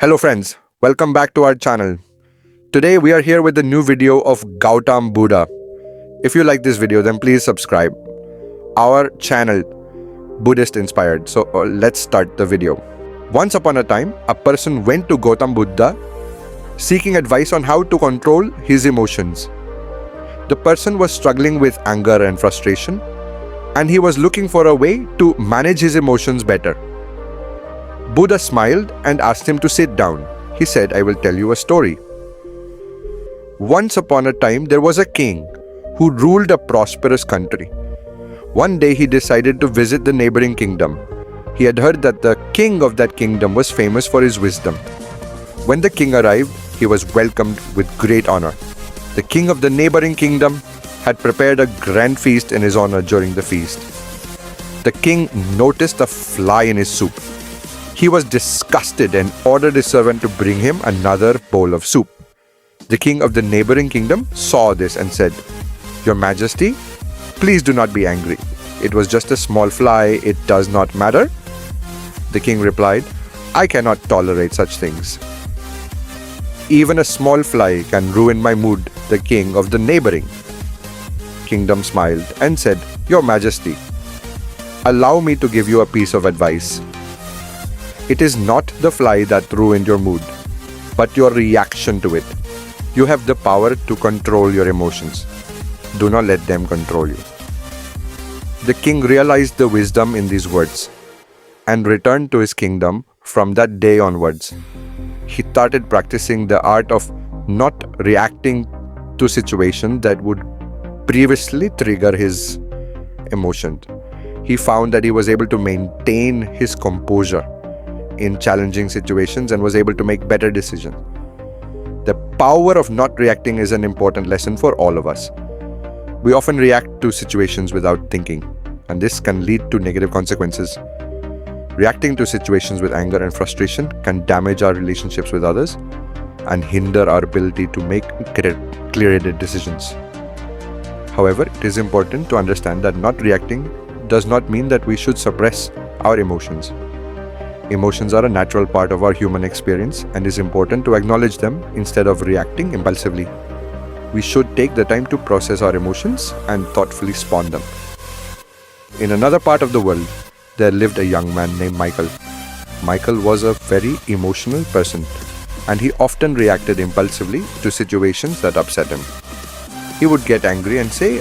Hello friends, welcome back to our channel. Today we are here with a new video of Gautam Buddha. If you like this video, then please subscribe. Our channel, Buddhist inspired. So let's start the video. Once upon a time, a person went to Gautam Buddha seeking advice on how to control his emotions. The person was struggling with anger and frustration, and he was looking for a way to manage his emotions better. Buddha smiled and asked him to sit down. He said, "I will tell you a story. Once upon a time, there was a king who ruled a prosperous country. One day, he decided to visit the neighboring kingdom. He had heard that the king of that kingdom was famous for his wisdom. When the king arrived, he was welcomed with great honor. The king of the neighboring kingdom had prepared a grand feast in his honor during the feast. The king noticed a fly in his soup. He was disgusted and ordered his servant to bring him another bowl of soup. The king of the neighboring kingdom saw this and said, "Your Majesty, please do not be angry. It was just a small fly. It does not matter." The king replied, "I cannot tolerate such things. Even a small fly can ruin my mood." The king of the neighboring kingdom smiled and said, "Your Majesty, allow me to give you a piece of advice. It is not the fly that ruined your mood, but your reaction to it. You have the power to control your emotions. Do not let them control you." The king realized the wisdom in these words and returned to his kingdom. From that day onwards, he started practicing the art of not reacting to situations that would previously trigger his emotions. He found that he was able to maintain his composure in challenging situations and was able to make better decisions. The power of not reacting is an important lesson for all of us. We often react to situations without thinking, and this can lead to negative consequences. Reacting to situations with anger and frustration can damage our relationships with others and hinder our ability to make clear-headed decisions. However, it is important to understand that not reacting does not mean that we should suppress our emotions. Emotions are a natural part of our human experience, and it is important to acknowledge them instead of reacting impulsively. We should take the time to process our emotions and thoughtfully respond them. In another part of the world, there lived a young man named Michael. Michael was a very emotional person, and he often reacted impulsively to situations that upset him. He would get angry and say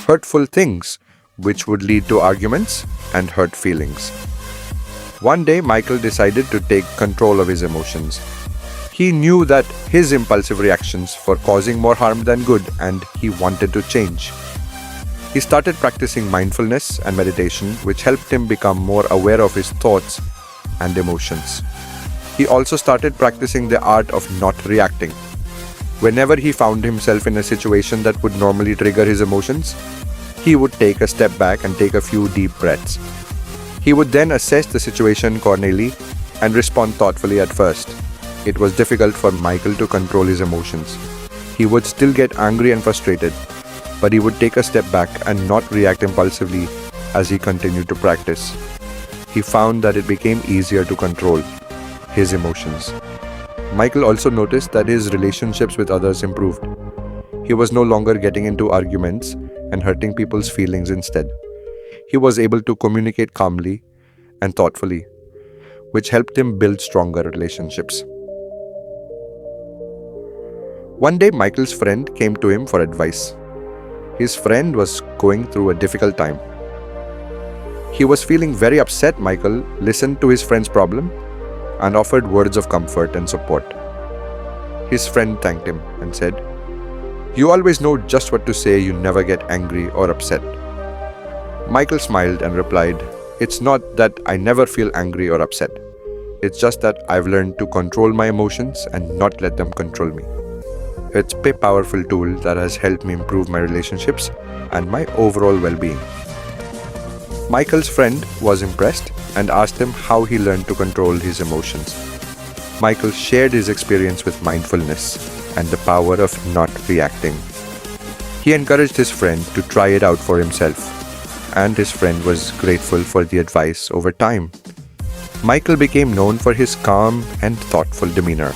hurtful things, which would lead to arguments and hurt feelings. One day, Michael decided to take control of his emotions. He knew that his impulsive reactions were causing more harm than good, and he wanted to change. He started practicing mindfulness and meditation, which helped him become more aware of his thoughts and emotions. He also started practicing the art of not reacting. Whenever he found himself in a situation that would normally trigger his emotions, he would take a step back and take a few deep breaths. He would then assess the situation calmly and respond thoughtfully. At first, it was difficult for Michael to control his emotions. He would still get angry and frustrated, but he would take a step back and not react impulsively as he continued to practice. He found that it became easier to control his emotions. Michael also noticed that his relationships with others improved. He was no longer getting into arguments and hurting people's feelings instead. He was able to communicate calmly and thoughtfully, which helped him build stronger relationships. One day, Michael's friend came to him for advice. His friend was going through a difficult time. He was feeling very upset. Michael listened to his friend's problem and offered words of comfort and support. His friend thanked him and said, "You always know just what to say. You never get angry or upset." Michael smiled and replied, "It's not that I never feel angry or upset. It's just that I've learned to control my emotions and not let them control me." It's a powerful tool that has helped me improve my relationships and my overall well-being. Michael's friend was impressed and asked him how he learned to control his emotions. Michael shared his experience with mindfulness and the power of not reacting. He encouraged his friend to try it out for himself, and his friend was grateful for the advice over time. Michael became known for his calm and thoughtful demeanor.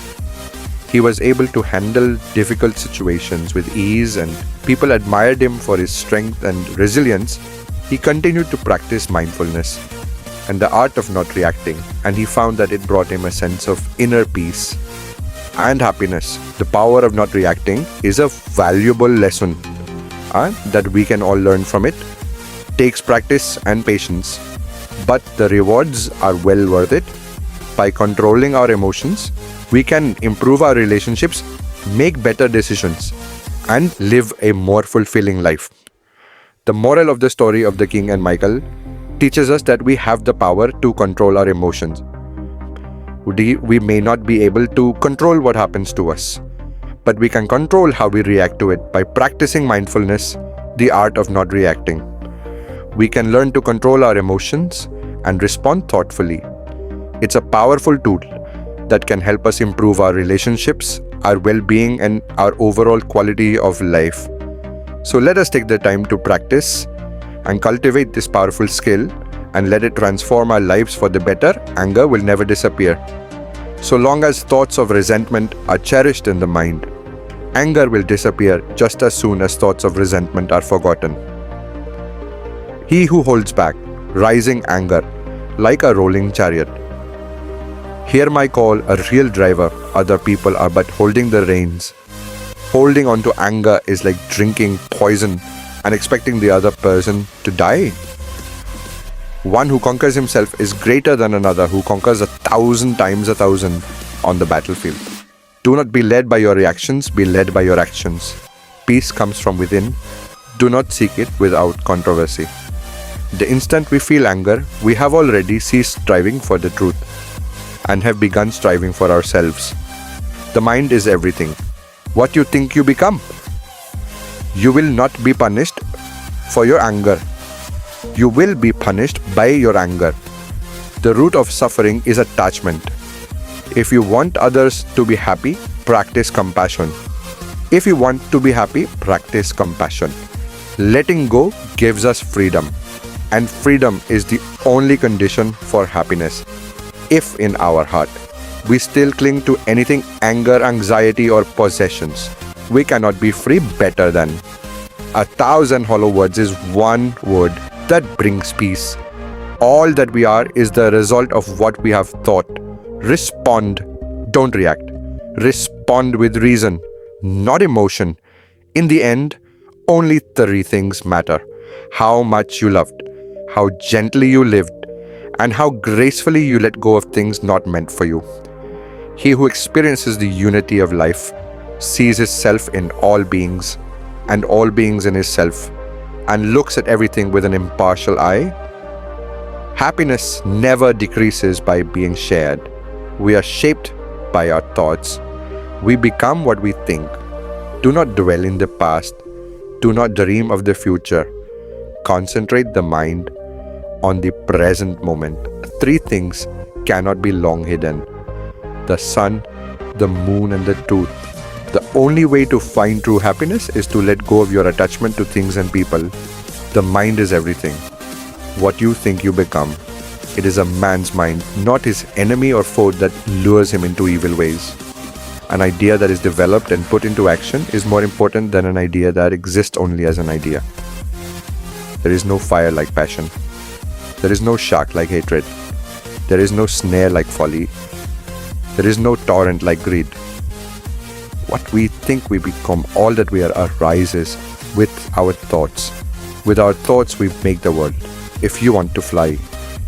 He was able to handle difficult situations with ease, and people admired him for his strength and resilience. He continued to practice mindfulness and the art of not reacting, and he found that it brought him a sense of inner peace and happiness. The power of not reacting is a valuable lesson that we can all learn from it. Takes practice and patience, but the rewards are well worth it. By controlling our emotions, we can improve our relationships, make better decisions, and live a more fulfilling life. The moral of the story of the king and Michael teaches us that we have the power to control our emotions. We may not be able to control what happens to us, but we can control how we react to it by practicing mindfulness, the art of not reacting. We can learn to control our emotions and respond thoughtfully. It's a powerful tool that can help us improve our relationships, our well-being, and our overall quality of life. So let us take the time to practice and cultivate this powerful skill and let it transform our lives for the better. Anger will never disappear. So long as thoughts of resentment are cherished in the mind, anger will disappear just as soon as thoughts of resentment are forgotten. He who holds back, rising anger, like a rolling chariot. Hear my call, a real driver, other people are but holding the reins. Holding on to anger is like drinking poison and expecting the other person to die. One who conquers himself is greater than another who conquers 1,000 times 1,000 on the battlefield. Do not be led by your reactions, be led by your actions. Peace comes from within. Do not seek it without controversy. The instant we feel anger, we have already ceased striving for the truth and have begun striving for ourselves. The mind is everything. What you think you become. You will not be punished for your anger. You will be punished by your anger. The root of suffering is attachment. If you want others to be happy, practice compassion. If you want to be happy, practice compassion. Letting go gives us freedom, and freedom is the only condition for happiness. If in our heart we still cling to anything, anger, anxiety, or possessions, we cannot be free. Better than 1,000 hollow words is one word that brings peace. All that we are is the result of what we have thought. Respond, don't react. Respond with reason, not emotion. In the end, only 3 things matter: how much you loved, how gently you lived, and how gracefully you let go of things not meant for you. He who experiences the unity of life sees his self in all beings and all beings in his self, and looks at everything with an impartial eye. Happiness never decreases by being shared. We are shaped by our thoughts. We become what we think. Do not dwell in the past. Do not dream of the future. Concentrate the mind on the present moment. 3 things cannot be long hidden: the sun, the moon, and the truth. The only way to find true happiness is to let go of your attachment to things and people. The mind is everything. What you think you become. It is a man's mind, not his enemy or foe, that lures him into evil ways. An idea that is developed and put into action is more important than an idea that exists only as an idea. There is no fire like passion. There is no shark like hatred. There is no snare like folly. There is no torrent like greed. What we think we become. All that we are arises with our thoughts. With our thoughts we make the world. If you want to fly,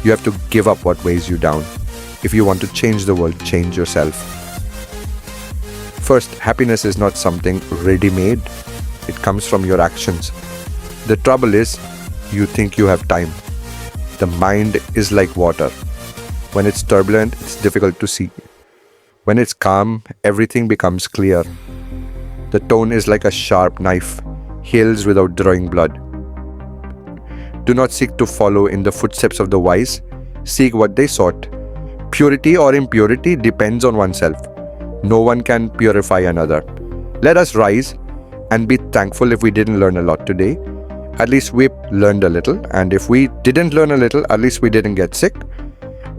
you have to give up what weighs you down. If you want to change the world, change yourself. First, happiness is not something ready-made. It comes from your actions. The trouble is, you think you have time. The mind is like water. When it's turbulent, it's difficult to see. When it's calm, everything becomes clear. The tone is like a sharp knife, heals without drawing blood. Do not seek to follow in the footsteps of the wise. Seek what they sought. Purity or impurity depends on oneself. No one can purify another. Let us rise and be thankful if we didn't learn a lot today. At least we learned a little. And if we didn't learn a little, at least we didn't get sick.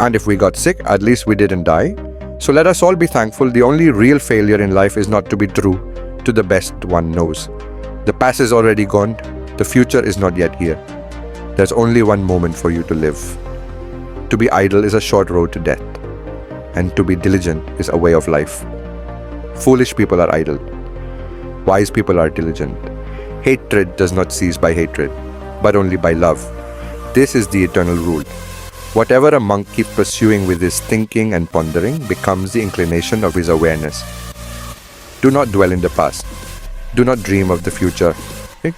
And if we got sick, at least we didn't die. So let us all be thankful. The only real failure in life is not to be true to the best one knows. The past is already gone. The future is not yet here. There's only one moment for you to live. To be idle is a short road to death. And to be diligent is a way of life. Foolish people are idle. Wise people are diligent. Hatred does not cease by hatred, but only by love. This is the eternal rule. Whatever a monk keeps pursuing with his thinking and pondering becomes the inclination of his awareness. Do not dwell in the past. Do not dream of the future.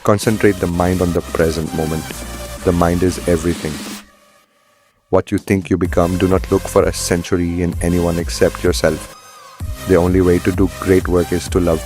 Concentrate the mind on the present moment. The mind is everything. What you think you become, do not look for a century in anyone except yourself. The only way to do great work is to love.